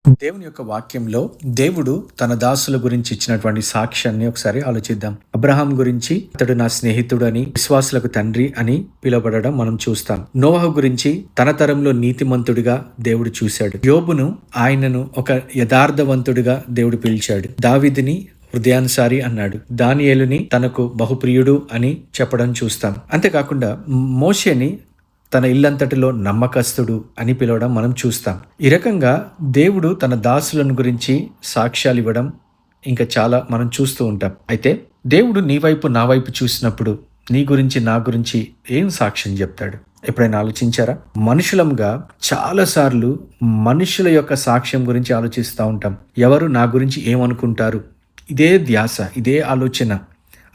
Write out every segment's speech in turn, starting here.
దేవుని యొక్క వాక్యంలో దేవుడు తన దాసుల గురించి ఇచ్చినటువంటి సాక్ష్యాన్ని ఒకసారి ఆలోచిద్దాం. అబ్రహాం గురించి అతడు నా స్నేహితుడు అని, విశ్వాసులకు తండ్రి అని పిలువబడడం మనం చూస్తాం. నోవహు గురించి తన తరంలో నీతిమంతుడిగా దేవుడు చూశాడు. యోబును ఆయనను ఒక యథార్థవంతుడిగా దేవుడు పిలిచాడు. దావీదుని హృదయానుసారి అన్నాడు. దానియేలుని తనకు బహుప్రియుడు అని చెప్పడం చూస్తాం. అంతేకాకుండా మోషేని తన ఇల్లంతటిలో నమ్మకస్తుడు అని పిలవడం మనం చూస్తాం. ఈ రకంగా దేవుడు తన దాసులను గురించి సాక్ష్యాలు ఇవ్వడం ఇంకా చాలా మనం చూస్తూ ఉంటాం. అయితే దేవుడు నీ వైపు నా వైపు చూసినప్పుడు నీ గురించి నా గురించి ఏం సాక్ష్యం చెప్తాడు? ఎప్పుడైనా ఆలోచించారా? మనుషులంగా చాలాసార్లు మనుషుల యొక్క సాక్ష్యం గురించి ఆలోచిస్తూ ఉంటాం. ఎవరు నా గురించి ఏమనుకుంటారు? ఇదే ధ్యాస, ఇదే ఆలోచన.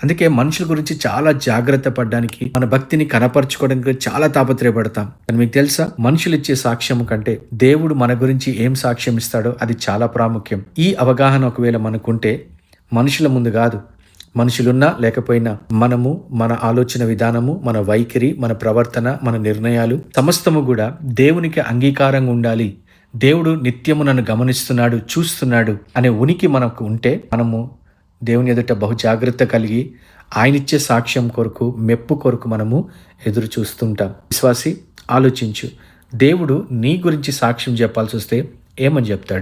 అందుకే మనుషుల గురించి చాలా జాగ్రత్త పడడానికి, మన భక్తిని కనపరచుకోవడానికి చాలా తాపత్రయపడతాం. కానీ మీకు తెలుసా, మనుషులు ఇచ్చే సాక్ష్యం కంటే దేవుడు మన గురించి ఏం సాక్ష్యం ఇస్తాడో అది చాలా ప్రాముఖ్యం. ఈ అవగాహన ఒకవేళ మనకుంటే మనుషుల ముందు కాదు, మనుషులున్నా లేకపోయినా మనము, మన ఆలోచన విధానము, మన వైఖరి, మన ప్రవర్తన, మన నిర్ణయాలు సమస్తము కూడా దేవునికి అంగీకారంగా ఉండాలి. దేవుడు నిత్యము నన్ను గమనిస్తున్నాడు, చూస్తున్నాడు అనే ఉనికి మనకు ఉంటే మనము దేవుని ఎదుట బహు జాగ్రత్త కలిగి ఆయనిచ్చే సాక్ష్యం కొరకు, మెప్పు కొరకు మనము ఎదురు చూస్తుంటాం. విశ్వాసి, ఆలోచించు. దేవుడు నీ గురించి సాక్ష్యం చెప్పాల్సి వస్తే ఏమని చెప్తాడు?